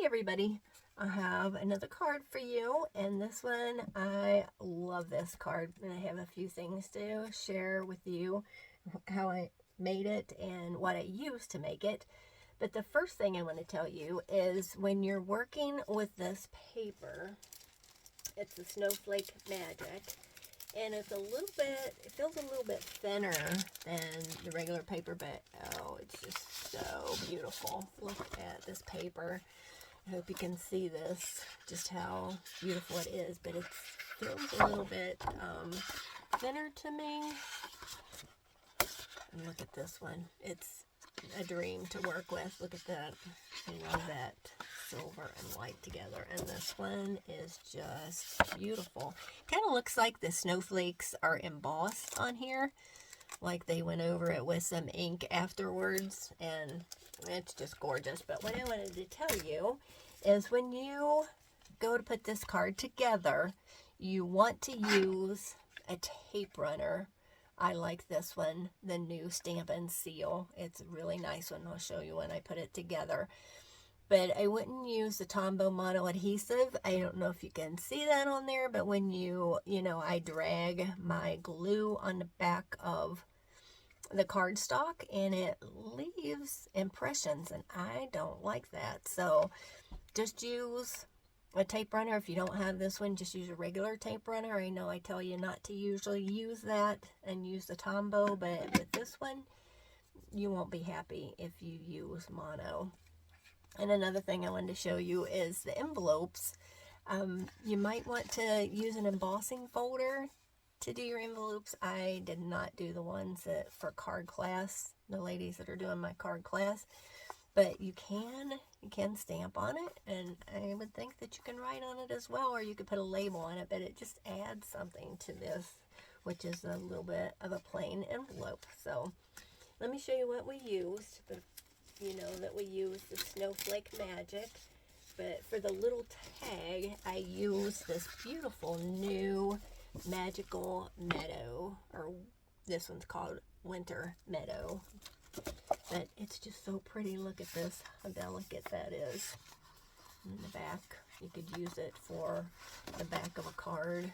everybody, I have another card for you, and this one, I love this card, and I have a few things to share with you, how I made it and what I used to make it. But the first thing I want to tell you is when you're working with this paper, it's the Snowflake Magic, and it's a little bit, it feels a little bit thinner than the regular paper, but oh, it's just so beautiful. Look at this paper. I hope you can see this, just how beautiful it is, but it feels a little bit thinner to me. And look at this one. It's a dream to work with. Look at that. I love that silver and white together. And this one is just beautiful. Kind of looks like the snowflakes are embossed on here, like they went over it with some ink afterwards, and it's just gorgeous. But what I wanted to tell you is when you go to put this card together, you want to use a tape runner. I like this one, the new Stamp and Seal. It's a really nice one. I'll show you when I put it together. But I wouldn't use the Tombow Mono adhesive. I don't know if you can see that on there, but when I drag my glue on the back of the cardstock and it leaves impressions, and I don't like that. So just use a tape runner. If you don't have this one, just use a regular tape runner. I know I tell you not to usually use that and use the Tombow, but with this one, you won't be happy if you use mono. And another thing I wanted to show you is the envelopes. You might want to use an embossing folder to do your envelopes. I did not do the ones for card class, the ladies that are doing my card class, but you can stamp on it, and I would think that you can write on it as well, or you could put a label on it, but it just adds something to this, which is a little bit of a plain envelope. So let me show you what we used. But you know that we use the Snowflake Magic, but for the little tag, I use this beautiful new Magical Meadow, or this one's called Winter Meadow. But it's just so pretty. Look at this, how delicate that is. In the back, you could use it for the back of a card,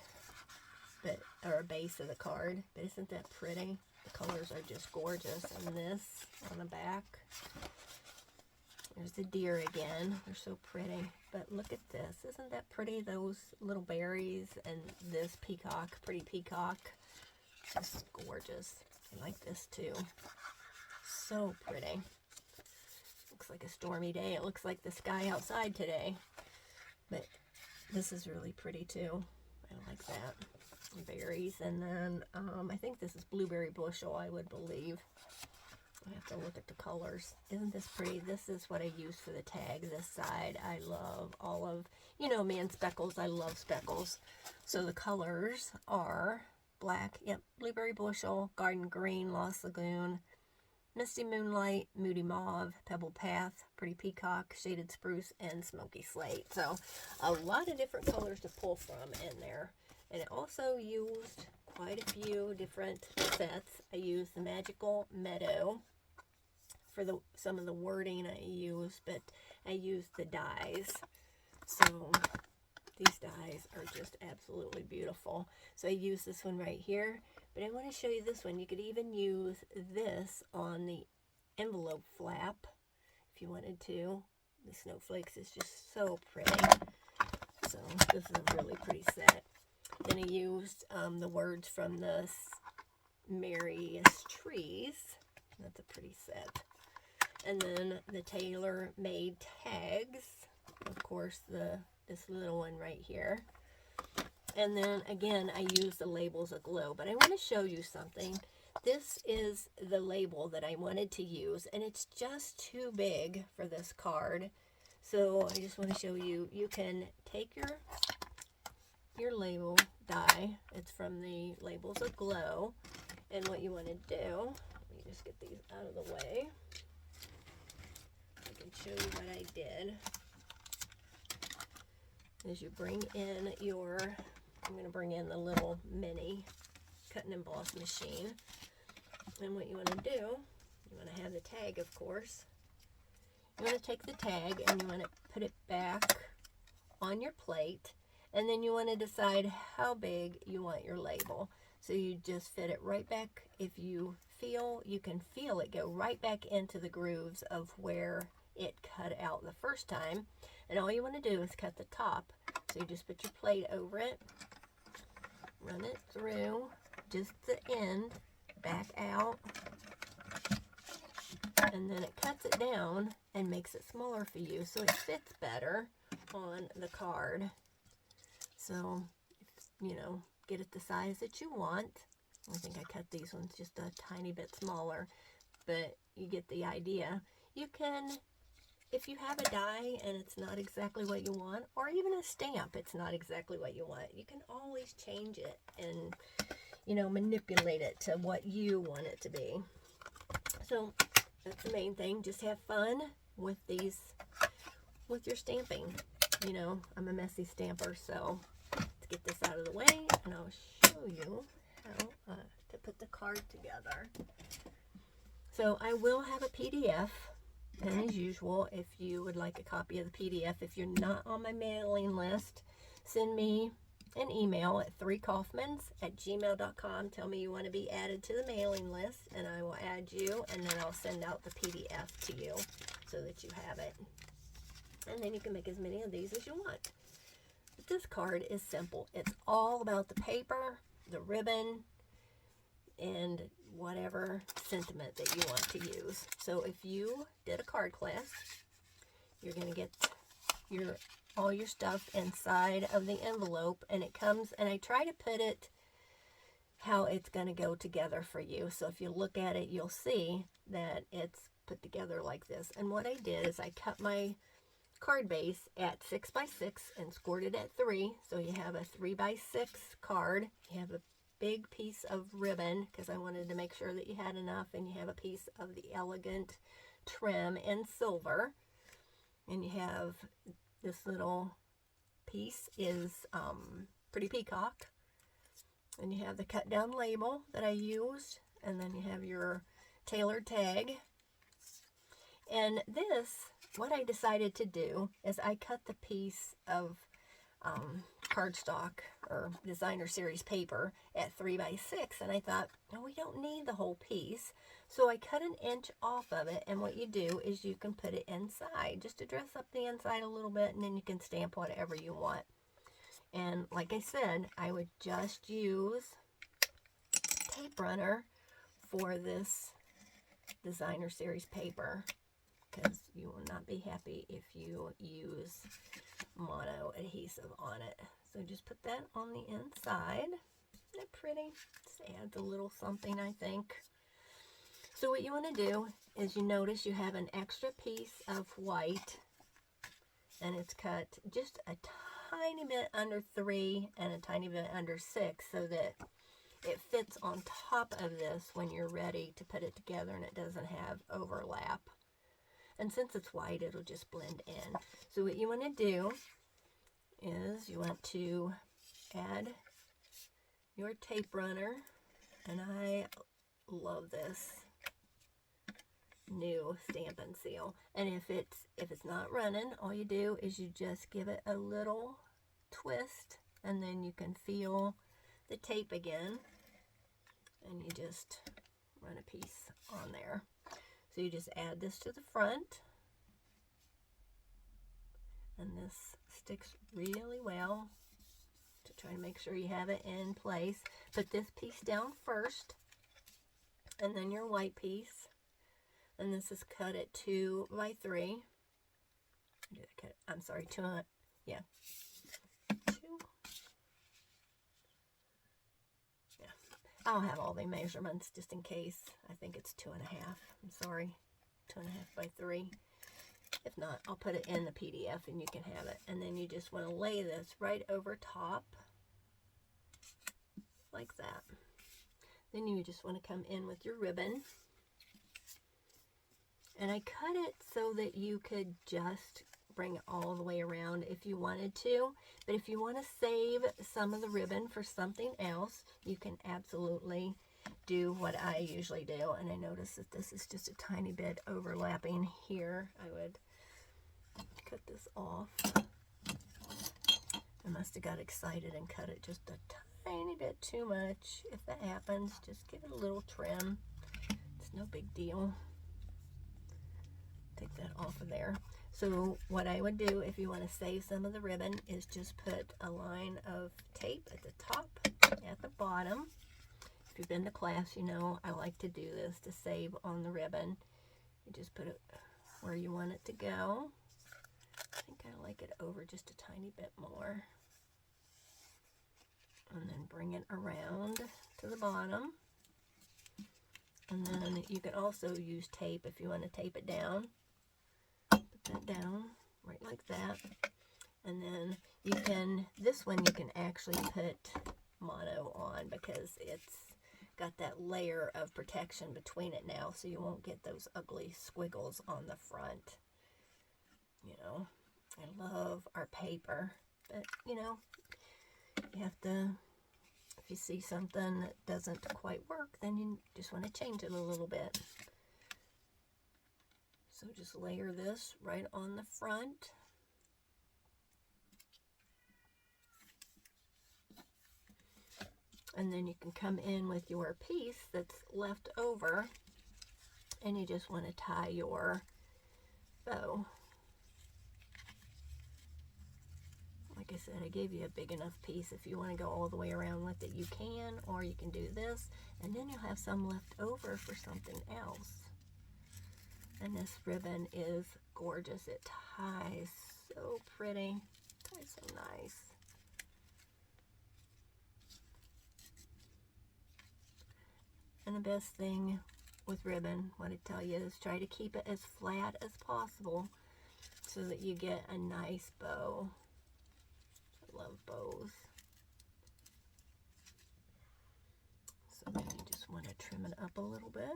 or a base of the card. But isn't that pretty? The colors are just gorgeous. And this on the back, there's the deer again. They're so pretty. But look at this. Isn't that pretty? Those little berries and this peacock, pretty peacock. Just gorgeous. I like this too. So pretty. Looks like a stormy day. It looks like the sky outside today. But this is really pretty too. I like that. Berries, and then I think this is blueberry bushel, I would believe. I have to look at the colors. Isn't this pretty? This is what I use for the tag. This side, I love all of, me and speckles. I love speckles. So the colors are black, yep, blueberry bushel, garden green, Lost Lagoon, misty moonlight, moody mauve, pebble path, pretty peacock, shaded spruce, and smoky slate. So a lot of different colors to pull from in there. And it also used quite a few different sets. I used the Magical Meadow for some of the wording I used, but I used the dies. So these dies are just absolutely beautiful. So I used this one right here, but I want to show you this one. You could even use this on the envelope flap if you wanted to. The snowflakes is just so pretty. So this is a really pretty set. Then I used the words from the Merriest Trees. That's a pretty set. And then the Tailor made tags. Of course, this little one right here. And then again, I used the labels Aglow. But I want to show you something. This is the label that I wanted to use, and it's just too big for this card. So I just want to show you. You can take your label die. It's from the Labels Aglow, and what you want to do, let me just get these out of the way. I can show you what I did. As you bring in I'm going to bring in the little mini cut and emboss machine, and what you want to do, you want to have the tag, of course. you want to take the tag and you want to put it back on your plate, and then you want to decide how big you want your label. So you just fit it right back. If you can feel it go right back into the grooves of where it cut out the first time. And all you want to do is cut the top. So you just put your plate over it, run it through just the end, back out, and then it cuts it down and makes it smaller for you so it fits better on the card. So, you know, get it the size that you want. I think I cut these ones just a tiny bit smaller, but you get the idea. You can, if you have a die and it's not exactly what you want, or even a stamp, it's not exactly what you want, you can always change it and, you know, manipulate it to what you want it to be. So that's the main thing. Just have fun with these, with your stamping. You know, I'm a messy stamper, so let's get this out of the way and I'll show you how to put the card together. So I will have a PDF, and as usual, if you would like a copy of the PDF, if you're not on my mailing list, send me an email at 3kaufmans@gmail.com. Tell me you want to be added to the mailing list, and I will add you, and then I'll send out the PDF to you so that you have it. And then you can make as many of these as you want. But this card is simple. It's all about the paper, the ribbon, and whatever sentiment that you want to use. So if you did a card class, you're going to get all your stuff inside of the envelope, and it comes, and I try to put it how it's going to go together for you. So if you look at it, you'll see that it's put together like this. And what I did is I cut my card base at 6 by 6 and scored it at 3. So you have a 3 by 6 card. You have a big piece of ribbon because I wanted to make sure that you had enough, and you have a piece of the elegant trim in silver, and you have this little piece is Pretty Peacock, and you have the cut down label that I used, and then you have your tailored tag. And this, what I decided to do is I cut the piece of cardstock or designer series paper at 3 by 6, and I thought, no, we don't need the whole piece, so I cut an inch off of it. And what you do is you can put it inside just to dress up the inside a little bit, and then you can stamp whatever you want. And like I said, I would just use tape runner for this designer series paper, because you will not be happy if you use mono adhesive on it. So just put that on the inside. Isn't that pretty? Just adds a little something, I think. So what you want to do is, you notice you have an extra piece of white, and it's cut just a tiny bit under 3 and a tiny bit under 6 so that it fits on top of this when you're ready to put it together and it doesn't have overlap. And since it's white, it'll just blend in. So what you want to do is you want to add your tape runner, and I love this new Stampin' Seal. And if it's not running, all you do is you just give it a little twist, and then you can feel the tape again, and you just run a piece on there. So you just add this to the front, and this sticks really well to try to make sure you have it in place. Put this piece down first, and then your white piece, and this is cut at 2 by 3. I'm sorry, 2, yeah. 2. Yeah. I'll have all the measurements just in case. I think it's 2.5. I'm sorry, 2.5 by 3. If not, I'll put it in the PDF and you can have it. And then you just want to lay this right over top like that. Then you just want to come in with your ribbon. And I cut it so that you could just bring it all the way around if you wanted to. But if you want to save some of the ribbon for something else, you can absolutely do what I usually do. And I notice that this is just a tiny bit overlapping here. I would cut this off. I must have got excited and cut it just a tiny bit too much. If that happens, just give it a little trim. It's no big deal. Take that off of there. So what I would do if you want to save some of the ribbon is just put a line of tape at the top, at the bottom. If you've been to class, you know I like to do this to save on the ribbon. You just put it where you want it to go. I think I like it over just a tiny bit more. And then bring it around to the bottom. And then you can also use tape if you want to tape it down. Put that down right like that. And then you can, this one you can actually put mono on because it's got that layer of protection between it now, so you won't get those ugly squiggles on the front. You know, I love our paper, but you know, you have to, if you see something that doesn't quite work, then you just want to change it a little bit. So just layer this right on the front. And then you can come in with your piece that's left over, and you just want to tie your bow. Like I said, I gave you a big enough piece. If you want to go all the way around with it, you can, or you can do this, and then you'll have some left over for something else. And this ribbon is gorgeous. It ties so pretty. It ties so nice. And the best thing with ribbon, what I tell you, is try to keep it as flat as possible so that you get a nice bow. I love bows. So then you just want to trim it up a little bit.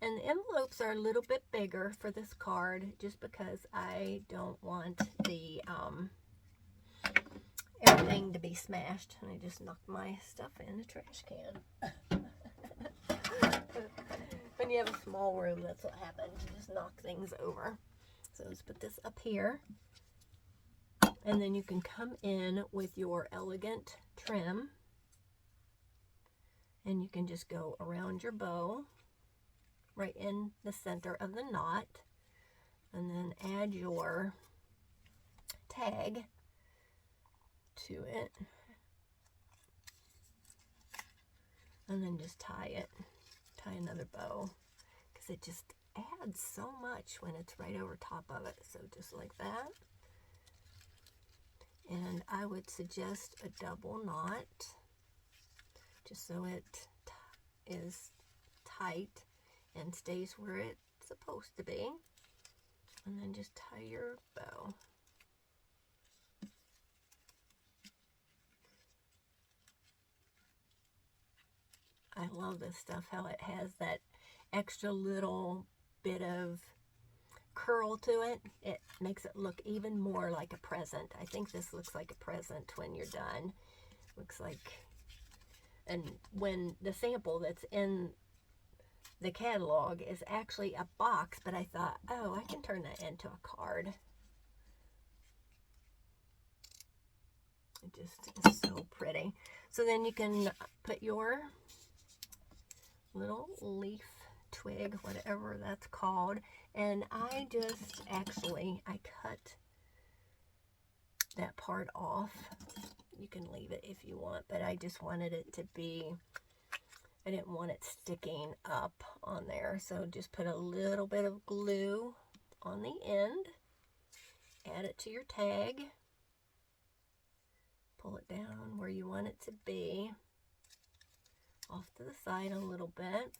And the envelopes are a little bit bigger for this card just because I don't want the everything to be smashed. And I just knocked my stuff in the trash can. When you have a small room, that's what happens. You just knock things over. So let's put this up here. And then you can come in with your elegant trim. And you can just go around your bow, right in the center of the knot. And then add your tag to it. And then just tie it. Tie another bow, because it just adds so much when it's right over top of it. So just like that. And I would suggest a double knot, just so it is tight and stays where it's supposed to be. And then just tie your bow. I love this stuff, how it has that extra little bit of curl to it. It makes it look even more like a present. I think this looks like a present when you're done. Looks like, and when the sample that's in the catalog is actually a box, but I thought, oh, I can turn that into a card. It just is so pretty. So then you can put your little leaf, twig, whatever that's called, and I just actually, I cut that part off. You can leave it if you want, but I just wanted it to be, I didn't want it sticking up on there, so just put a little bit of glue on the end, add it to your tag, pull it down where you want it to be, off to the side a little bit,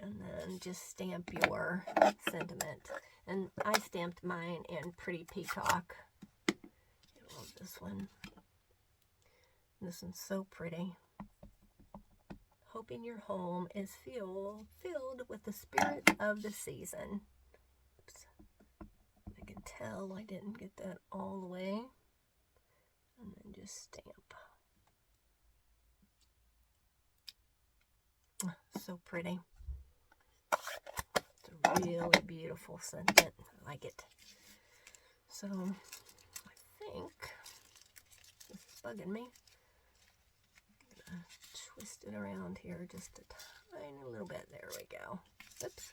and then just stamp your sentiment. And I stamped mine in Pretty Peacock. I love this one. This one's so pretty. Hoping your home is filled with the spirit of the season. Oops. I can tell I didn't get that all the way. And then just stamp. So pretty. It's a really beautiful sentiment. I like it. So I think this is bugging me. I'm gonna twist it around here just a tiny little bit. There we go. Oops.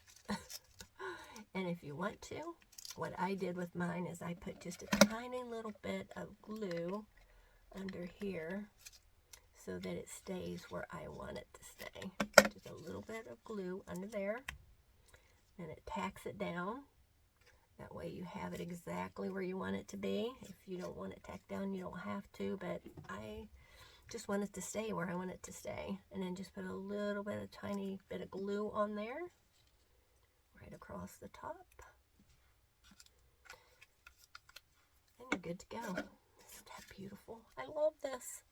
And if you want to, what I did with mine is I put just a tiny little bit of glue under here so that it stays where I want it to stay. Just a little bit of glue under there, and it tacks it down. That way you have it exactly where you want it to be. If you don't want it tacked down, you don't have to, but I just want it to stay where I want it to stay. And then just put a little bit, a tiny bit of glue on there, right across the top. And you're good to go. Isn't that beautiful? I love this.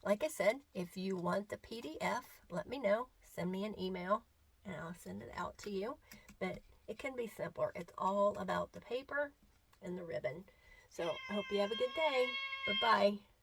Like I said, if you want the PDF, let me know. Send me an email and I'll send it out to you. But it can be simpler. It's all about the paper and the ribbon. So I hope you have a good day. Bye-bye.